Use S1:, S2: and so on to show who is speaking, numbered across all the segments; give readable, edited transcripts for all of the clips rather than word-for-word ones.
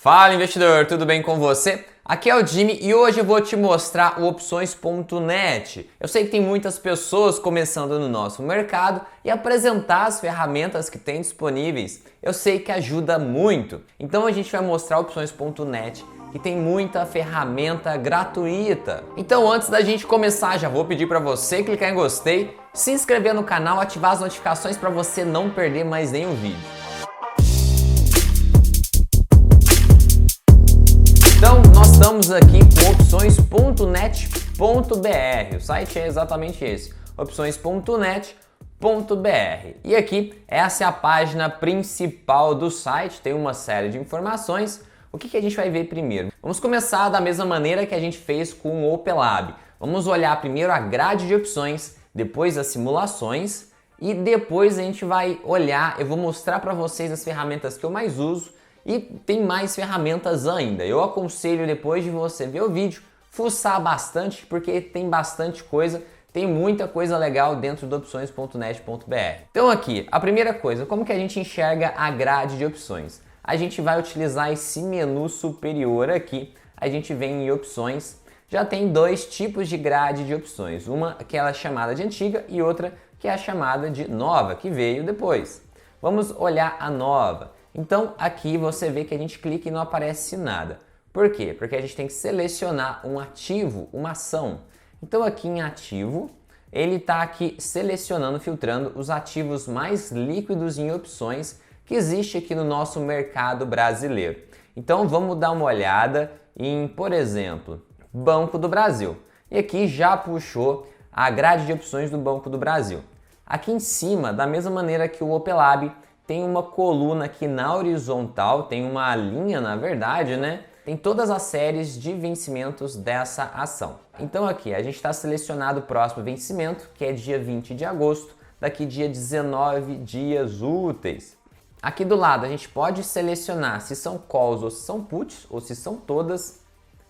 S1: Fala investidor, tudo bem com você? Aqui é o Jimmy e hoje eu vou te mostrar o Opções.net. Eu sei que tem muitas pessoas começando no nosso mercado e apresentar as ferramentas que tem disponíveis, eu sei que ajuda muito. Então a gente vai mostrar o Opções.net, que tem muita ferramenta gratuita. Então antes da gente começar, já vou pedir para você clicar em gostei, se inscrever no canal, ativar as notificações para você não perder mais nenhum vídeo. Então, nós estamos aqui com opções.net.br, o site é exatamente esse, opções.net.br. E aqui, essa é a página principal do site, tem uma série de informações. O que a gente vai ver primeiro? Vamos começar da mesma maneira que a gente fez com o Opelab. Vamos olhar primeiro a grade de opções, depois as simulações e depois a gente vai olhar, eu vou mostrar para vocês as ferramentas que eu mais uso. E tem mais ferramentas ainda. Eu aconselho, depois de você ver o vídeo, fuçar bastante, porque tem bastante coisa, tem muita coisa legal dentro do opções.net.br. Então aqui, a primeira coisa, como que a gente enxerga a grade de opções? A gente vai utilizar esse menu superior aqui, a gente vem em opções, já tem dois tipos de grade de opções, uma que é chamada de antiga e outra que é a chamada de nova, que veio depois. Vamos olhar a nova. Então aqui você vê que a gente clica e não aparece nada. Por quê? Porque a gente tem que selecionar um ativo, uma ação. Então aqui em ativo, ele está aqui selecionando, filtrando os ativos mais líquidos em opções que existe aqui no nosso mercado brasileiro. Então vamos dar uma olhada em, por exemplo, Banco do Brasil. E aqui já puxou a grade de opções do Banco do Brasil. Aqui em cima, da mesma maneira que o Opelab, tem uma coluna aqui na horizontal, tem uma linha na verdade, né? Tem todas as séries de vencimentos dessa ação. Então aqui a gente está selecionado o próximo vencimento, que é dia 20 de agosto, daqui dia 19 dias úteis. Aqui do lado a gente pode selecionar se são calls ou se são puts, ou se são todas.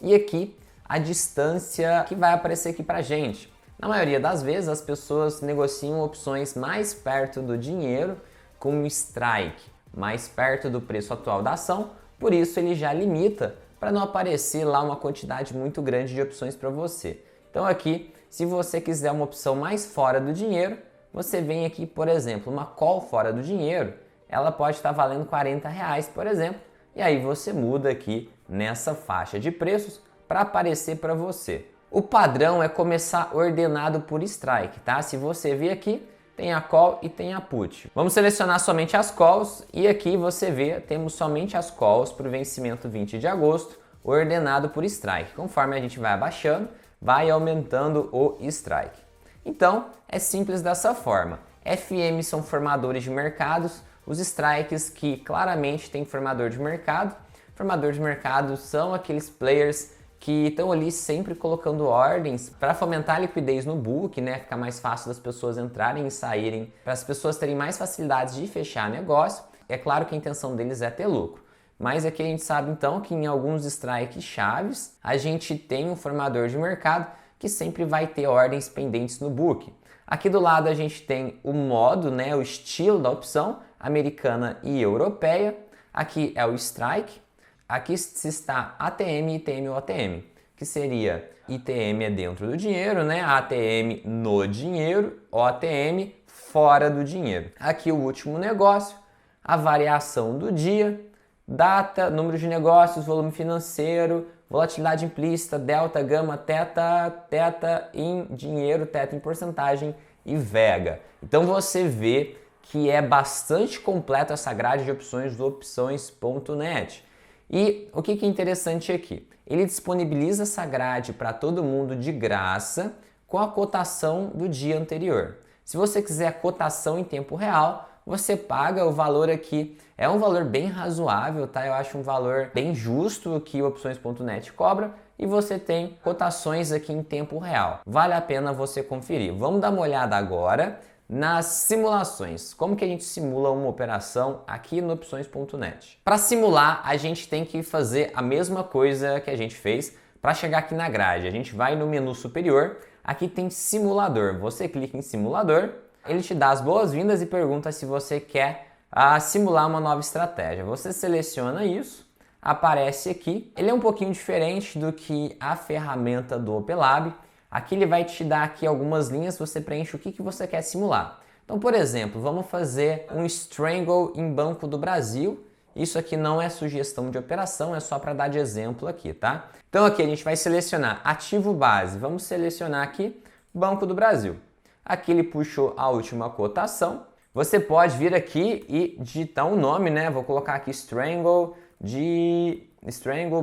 S1: E aqui a distância que vai aparecer aqui pra gente. Na maioria das vezes as pessoas negociam opções mais perto do dinheiro, com um strike mais perto do preço atual da ação, por isso ele já limita para não aparecer lá uma quantidade muito grande de opções para você. Então aqui, se você quiser uma opção mais fora do dinheiro, você vem aqui, por exemplo, uma call fora do dinheiro, ela pode estar valendo R$40, por exemplo, e aí você muda aqui nessa faixa de preços para aparecer para você. O padrão é começar ordenado por strike, tá? Se você vir aqui, tem a call e tem a put. Vamos selecionar somente as calls e aqui você vê, temos somente as calls para o vencimento 20 de agosto, ordenado por strike. Conforme a gente vai abaixando, vai aumentando o strike. Então, é simples dessa forma. FM são formadores de mercados, os strikes que claramente tem formador de mercado. Formador de mercado são aqueles players que estão ali sempre colocando ordens para fomentar a liquidez no book, né? Ficar mais fácil das pessoas entrarem e saírem, para as pessoas terem mais facilidades de fechar negócio. É claro que a intenção deles é ter lucro. Mas aqui a gente sabe então que em alguns strikes chaves, a gente tem um formador de mercado que sempre vai ter ordens pendentes no book. Aqui do lado a gente tem o modo, né? O estilo da opção, americana e europeia. Aqui é o strike. Aqui se está ATM, ITM ou OTM, que seria ITM é dentro do dinheiro, né? ATM no dinheiro, OTM fora do dinheiro. Aqui o último negócio, a variação do dia, data, número de negócios, volume financeiro, volatilidade implícita, delta, gama, teta, teta em dinheiro, teta em porcentagem e vega. Então você vê que é bastante completo essa grade de opções do opções.net. E o que é interessante aqui? Ele disponibiliza essa grade para todo mundo de graça com a cotação do dia anterior. Se você quiser a cotação em tempo real, você paga o valor aqui. É um valor bem razoável, tá? Eu acho um valor bem justo que o Opções.net cobra e você tem cotações aqui em tempo real. Vale a pena você conferir. Vamos dar uma olhada agora nas simulações. Como que a gente simula uma operação aqui no Opções.net? Para simular, a gente tem que fazer a mesma coisa que a gente fez para chegar aqui na grade. A gente vai no menu superior, aqui tem simulador. Você clica em simulador, ele te dá as boas-vindas e pergunta se você quer simular uma nova estratégia. Você seleciona isso, aparece aqui. Ele é um pouquinho diferente do que a ferramenta do OPLab. Aqui ele vai te dar aqui algumas linhas, você preenche o que você quer simular. Então, por exemplo, vamos fazer um strangle em Banco do Brasil. Isso aqui não é sugestão de operação, é só para dar de exemplo aqui, tá? Então aqui a gente vai selecionar ativo base. Vamos selecionar aqui Banco do Brasil. Aqui ele puxou a última cotação. Você pode vir aqui e digitar um nome, né? Vou colocar aqui strangle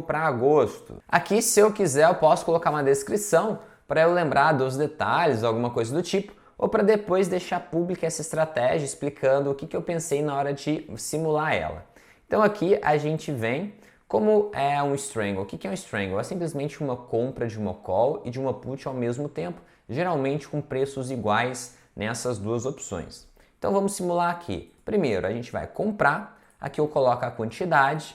S1: para agosto. Aqui, se eu quiser, eu posso colocar uma descrição para eu lembrar dos detalhes, alguma coisa do tipo, ou para depois deixar pública essa estratégia explicando o que eu pensei na hora de simular ela. Então aqui a gente vem, como é um strangle. O que é um strangle? É simplesmente uma compra de uma call e de uma put ao mesmo tempo, geralmente com preços iguais nessas duas opções. Então vamos simular aqui. Primeiro a gente vai comprar, aqui eu coloco a quantidade,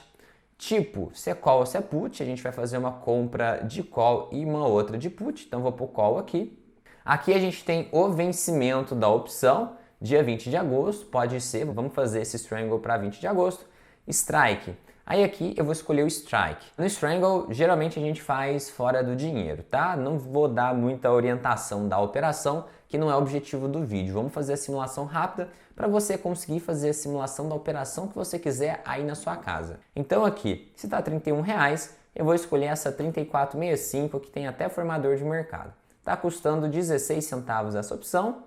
S1: tipo, se é call ou se é put, a gente vai fazer uma compra de call e uma outra de put, então vou pôr call aqui. Aqui a gente tem o vencimento da opção, dia 20 de agosto, pode ser, vamos fazer esse strangle para 20 de agosto, strike. Aí aqui eu vou escolher o strike. No strangle, geralmente a gente faz fora do dinheiro, tá? Não vou dar muita orientação da operação, que não é o objetivo do vídeo. Vamos fazer a simulação rápida para você conseguir fazer a simulação da operação que você quiser aí na sua casa. Então aqui, se está R$31, eu vou escolher essa 3465 que tem até formador de mercado. Está custando 16 centavos essa opção,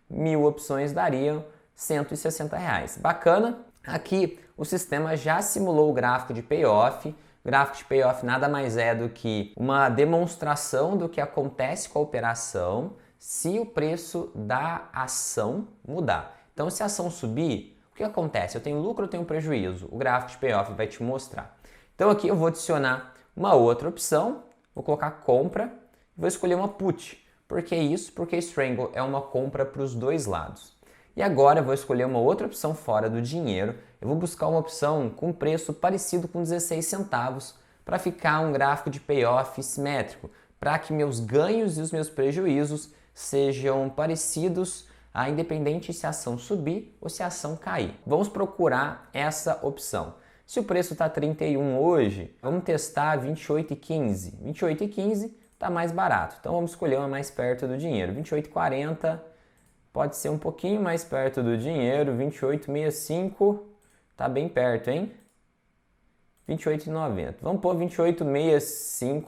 S1: 1000 opções dariam R$160. Bacana! Aqui o sistema já simulou o gráfico de payoff. O gráfico de payoff nada mais é do que uma demonstração do que acontece com a operação se o preço da ação mudar. Então, se a ação subir, o que acontece? Eu tenho lucro ou tenho prejuízo? O gráfico de payoff vai te mostrar. Então aqui eu vou adicionar uma outra opção, vou colocar compra, vou escolher uma put. Por que isso? Porque strangle é uma compra para os dois lados. E agora eu vou escolher uma outra opção fora do dinheiro. Eu vou buscar uma opção com preço parecido com 16 centavos para ficar um gráfico de payoff simétrico, para que meus ganhos e os meus prejuízos sejam parecidos, independente se a ação subir ou se a ação cair. Vamos procurar essa opção. Se o preço está 31 hoje, vamos testar 28,15. 28,15 está mais barato, então vamos escolher uma mais perto do dinheiro. 28,40 pode ser um pouquinho mais perto do dinheiro. 28,65 está bem perto, hein? 28,90. Vamos pôr 28,65,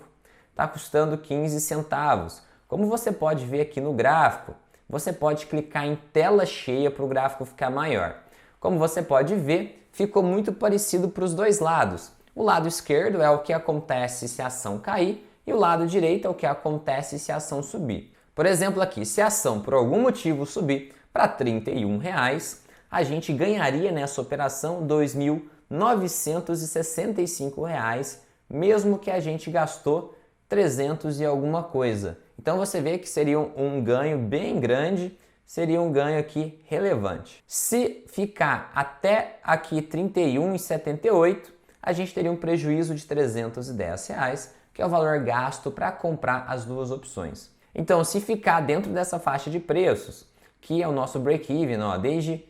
S1: está custando 15 centavos. Como você pode ver aqui no gráfico, você pode clicar em tela cheia para o gráfico ficar maior. Como você pode ver, ficou muito parecido para os dois lados. O lado esquerdo é o que acontece se a ação cair e o lado direito é o que acontece se a ação subir. Por exemplo aqui, se a ação por algum motivo subir para R$31, a gente ganharia nessa operação R$ 2.965, mesmo que a gente gastou 300 e alguma coisa. Então você vê que seria um ganho bem grande, seria um ganho aqui relevante. Se ficar até aqui R$ 31,78, a gente teria um prejuízo de R$ 310, que é o valor gasto para comprar as duas opções. Então, se ficar dentro dessa faixa de preços, que é o nosso break-even, desde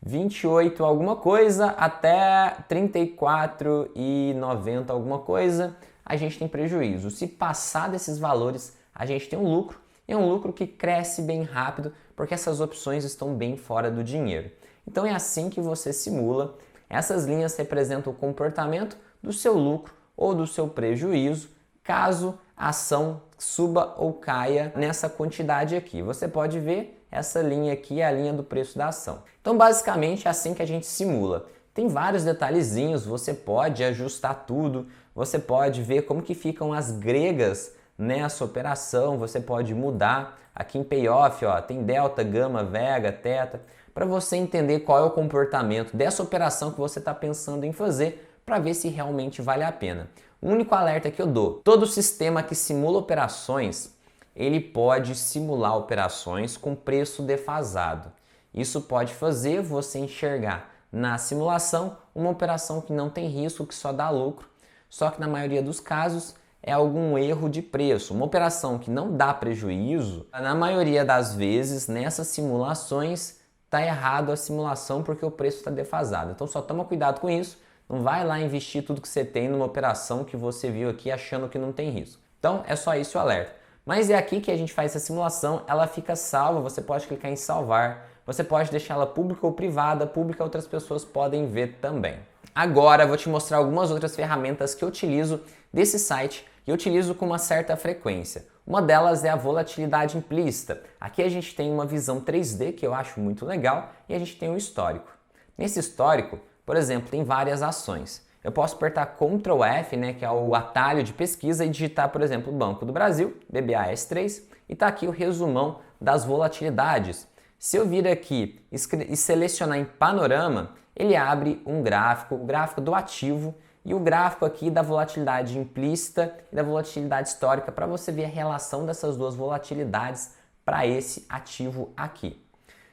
S1: 28 alguma coisa até 34,90 alguma coisa, a gente tem prejuízo. Se passar desses valores, a gente tem um lucro, e é um lucro que cresce bem rápido, porque essas opções estão bem fora do dinheiro. Então é assim que você simula. Essas linhas representam o comportamento do seu lucro ou do seu prejuízo, caso a ação suba ou caia nessa quantidade aqui. Você pode ver, essa linha aqui é a linha do preço da ação. Então basicamente é assim que a gente simula. Tem vários detalhezinhos, você pode ajustar tudo, você pode ver como que ficam as gregas nessa operação, você pode mudar. Aqui em payoff, tem delta, gama, vega, teta, para você entender qual é o comportamento dessa operação que você está pensando em fazer, para ver se realmente vale a pena. O único alerta que eu dou, todo sistema que simula operações, ele pode simular operações com preço defasado. Isso pode fazer você enxergar na simulação uma operação que não tem risco, que só dá lucro, só que na maioria dos casos é algum erro de preço. Uma operação que não dá prejuízo, na maioria das vezes nessas simulações está errado a simulação porque o preço está defasado. Então só toma cuidado com isso. Não vai lá investir tudo que você tem numa operação que você viu aqui achando que não tem risco. Então é só isso o alerta. Mas é aqui que a gente faz essa simulação, ela fica salva, você pode clicar em salvar, você pode deixar ela pública ou privada, pública outras pessoas podem ver também. Agora eu vou te mostrar algumas outras ferramentas que eu utilizo desse site e eu utilizo com uma certa frequência. Uma delas é a volatilidade implícita. Aqui a gente tem uma visão 3D que eu acho muito legal e a gente tem um histórico. Nesse histórico, por exemplo, tem várias ações. Eu posso apertar Ctrl F, né, que é o atalho de pesquisa, e digitar, por exemplo, Banco do Brasil, BBAS3, e está aqui o resumão das volatilidades. Se eu vir aqui e selecionar em panorama, ele abre um gráfico, o gráfico do ativo e o gráfico aqui da volatilidade implícita e da volatilidade histórica, para você ver a relação dessas duas volatilidades para esse ativo aqui.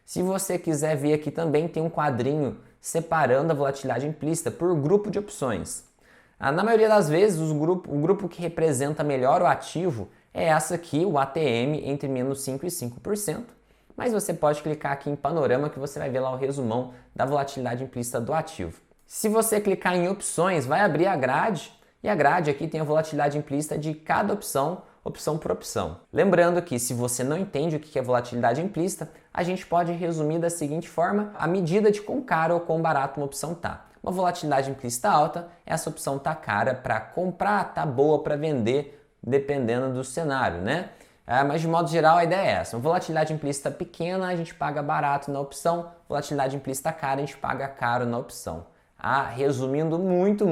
S1: Se você quiser ver aqui também tem um quadrinho separando a volatilidade implícita por grupo de opções. Na maioria das vezes, o grupo que representa melhor o ativo é essa aqui, o ATM, entre menos 5% e 5%. Mas você pode clicar aqui em panorama que você vai ver lá o resumão da volatilidade implícita do ativo. Se você clicar em opções, vai abrir a grade, e a grade aqui tem a volatilidade implícita de cada opção, opção por opção. Lembrando que se você não entende o que é volatilidade implícita, a gente pode resumir da seguinte forma, a medida de quão caro ou quão barato uma opção tá. Uma volatilidade implícita alta, essa opção tá cara para comprar, tá boa para vender, dependendo do cenário, né? Mas de modo geral a ideia é essa, uma volatilidade implícita pequena a gente paga barato na opção, volatilidade implícita cara a gente paga caro na opção. Resumindo muito,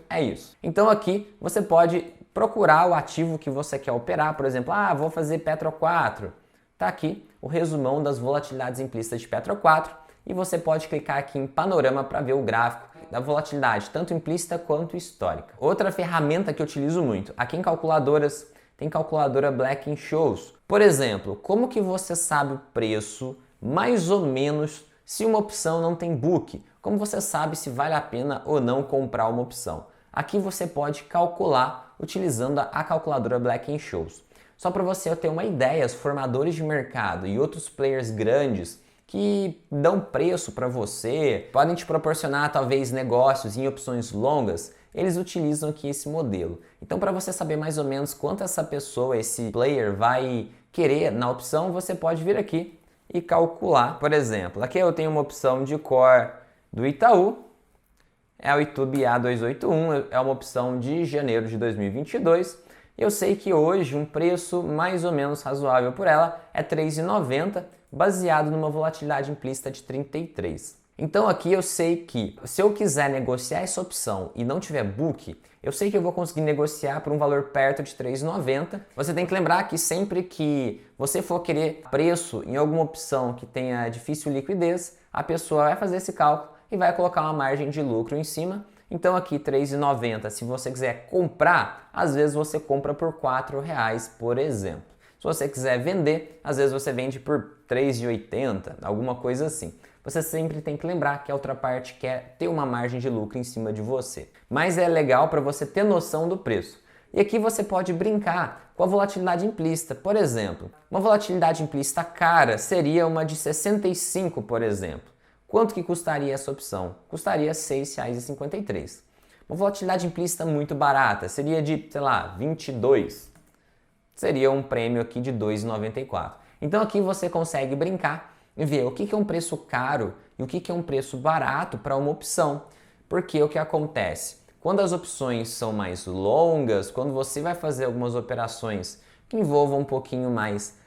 S1: é isso. Então aqui você pode procurar o ativo que você quer operar, por exemplo, vou fazer Petro 4. Tá aqui o resumão das volatilidades implícitas de Petro 4 e você pode clicar aqui em panorama para ver o gráfico da volatilidade, tanto implícita quanto histórica. Outra ferramenta que eu utilizo muito, aqui em calculadoras, tem calculadora Black-Scholes. Por exemplo, como que você sabe o preço, mais ou menos, se uma opção não tem book? Como você sabe se vale a pena ou não comprar uma opção? Aqui você pode calcular utilizando a calculadora Black-Scholes. Só para você ter uma ideia, os formadores de mercado e outros players grandes que dão preço para você, podem te proporcionar talvez negócios em opções longas, eles utilizam aqui esse modelo. Então, para você saber mais ou menos quanto essa pessoa, esse player vai querer na opção, você pode vir aqui e calcular. Por exemplo, aqui eu tenho uma opção de core do Itaú, é o Itube A281, é uma opção de janeiro de 2022. Eu sei que hoje um preço mais ou menos razoável por ela é R$ 3,90, baseado numa volatilidade implícita de 33. Então aqui eu sei que se eu quiser negociar essa opção e não tiver book, eu sei que eu vou conseguir negociar por um valor perto de R$ 3,90. Você tem que lembrar que sempre que você for querer preço em alguma opção que tenha difícil liquidez, a pessoa vai fazer esse cálculo e vai colocar uma margem de lucro em cima. Então aqui R$ 3,90, se você quiser comprar, às vezes você compra por R$ 4,00, por exemplo. Se você quiser vender, às vezes você vende por R$ 3,80, alguma coisa assim. Você sempre tem que lembrar que a outra parte quer ter uma margem de lucro em cima de você. Mas é legal para você ter noção do preço. E aqui você pode brincar com a volatilidade implícita. Por exemplo, uma volatilidade implícita cara seria uma de 65, por exemplo. Quanto que custaria essa opção? Custaria R$ 6,53. Uma volatilidade implícita muito barata seria de, sei lá, 22. Seria um prêmio aqui de R$ 2,94. Então aqui você consegue brincar e ver o que é um preço caro e o que é um preço barato para uma opção. Porque o que acontece? Quando as opções são mais longas, quando você vai fazer algumas operações que envolvam um pouquinho mais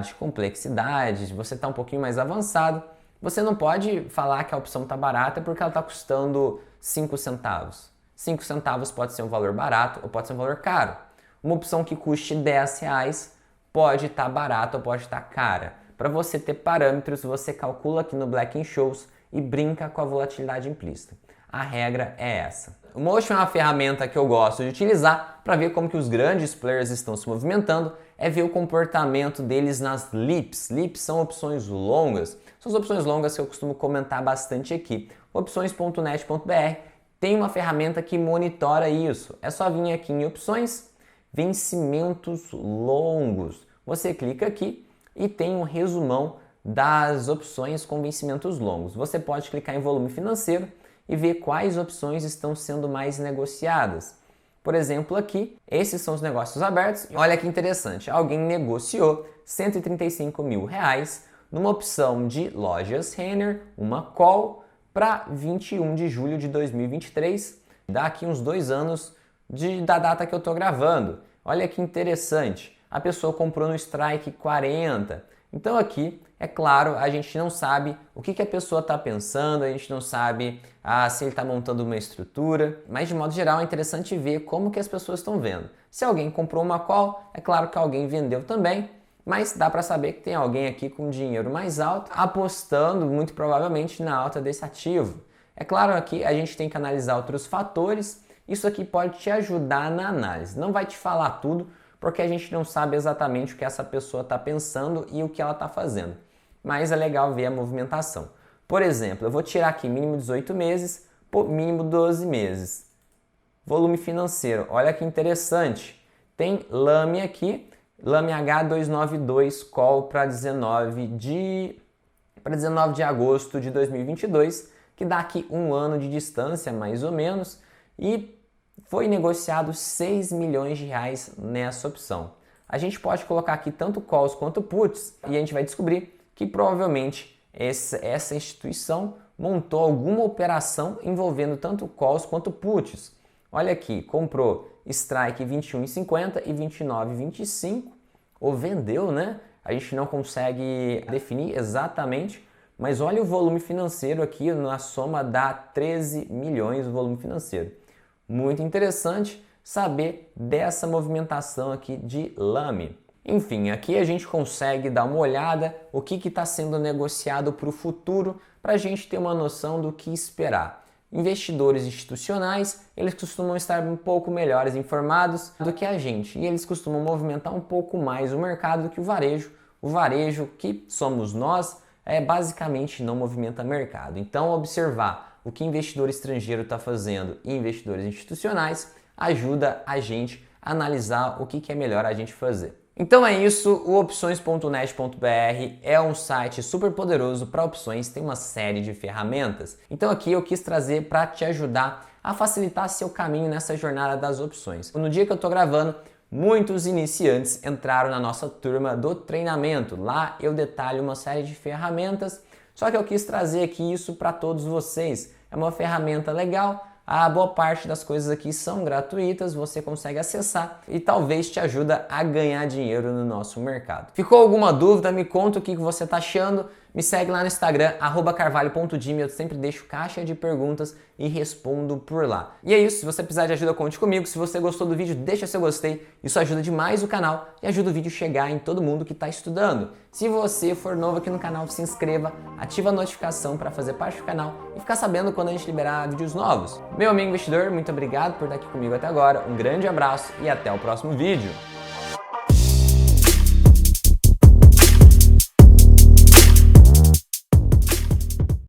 S1: de complexidade, você está um pouquinho mais avançado, você não pode falar que a opção está barata porque ela está custando 5 centavos. 5 centavos pode ser um valor barato ou pode ser um valor caro. Uma opção que custe R$10 pode estar barata ou pode estar cara. Para você ter parâmetros, você calcula aqui no Black-Scholes e brinca com a volatilidade implícita. A regra é essa. O Motion é uma ferramenta que eu gosto de utilizar para ver como que os grandes players estão se movimentando, é ver o comportamento deles nas LEAPs. LEAPs são opções longas, são as opções longas que eu costumo comentar bastante aqui. Opções.net.br tem uma ferramenta que monitora isso. É só vir aqui em opções, vencimentos longos. Você clica aqui e tem um resumão das opções com vencimentos longos. Você pode clicar em volume financeiro e ver quais opções estão sendo mais negociadas. Por exemplo, aqui, esses são os negócios abertos. Olha que interessante, alguém negociou R$ 135.000 numa opção de lojas Renner, uma call, para 21 de julho de 2023, daqui uns 2 anos da data que eu estou gravando. Olha que interessante, a pessoa comprou no Strike 40. Então aqui, é claro, a gente não sabe o que a pessoa está pensando, a gente não sabe se ele está montando uma estrutura, mas de modo geral é interessante ver como que as pessoas estão vendo. Se alguém comprou uma call, é claro que alguém vendeu também, mas dá para saber que tem alguém aqui com dinheiro mais alto apostando muito provavelmente na alta desse ativo. É claro, aqui a gente tem que analisar outros fatores, isso aqui pode te ajudar na análise, não vai te falar tudo, porque a gente não sabe exatamente o que essa pessoa está pensando e o que ela está fazendo. Mas é legal ver a movimentação. Por exemplo, eu vou tirar aqui mínimo 18 meses, mínimo 12 meses. Volume financeiro, olha que interessante. Tem LAME aqui, LAME H292 call para 19 de agosto de 2022, que dá aqui um ano de distância mais ou menos, e foi negociado R$ 6 milhões nessa opção. A gente pode colocar aqui tanto calls quanto puts e a gente vai descobrir que provavelmente essa instituição montou alguma operação envolvendo tanto calls quanto puts. Olha aqui, comprou strike 21,50 e 29,25, ou vendeu, né? A gente não consegue definir exatamente, mas olha o volume financeiro aqui, na soma dá 13 milhões o volume financeiro. Muito interessante saber dessa movimentação aqui de LAME. Enfim, aqui a gente consegue dar uma olhada o que está sendo negociado para o futuro para a gente ter uma noção do que esperar. Investidores institucionais, eles costumam estar um pouco melhores informados do que a gente e eles costumam movimentar um pouco mais o mercado do que o varejo. O varejo, que somos nós, basicamente não movimenta mercado. Então, observar o que investidor estrangeiro está fazendo e investidores institucionais ajuda a gente a analisar o que é melhor a gente fazer. Então é isso, o opções.net.br é um site super poderoso para opções, tem uma série de ferramentas. Então aqui eu quis trazer para te ajudar a facilitar seu caminho nessa jornada das opções. No dia que eu estou gravando, muitos iniciantes entraram na nossa turma do treinamento. Lá eu detalho uma série de ferramentas, só que eu quis trazer aqui isso para todos vocês. É uma ferramenta legal. A boa parte das coisas aqui são gratuitas, você consegue acessar e talvez te ajuda a ganhar dinheiro no nosso mercado. Ficou alguma dúvida? Me conta o que você está achando. Me segue lá no Instagram, @carvalho.jimmy, eu sempre deixo caixa de perguntas e respondo por lá. E é isso, se você precisar de ajuda, conte comigo. Se você gostou do vídeo, deixa seu gostei, isso ajuda demais o canal e ajuda o vídeo a chegar em todo mundo que está estudando. Se você for novo aqui no canal, se inscreva, ativa a notificação para fazer parte do canal e ficar sabendo quando a gente liberar vídeos novos. Meu amigo investidor, muito obrigado por estar aqui comigo até agora, um grande abraço e até o próximo vídeo.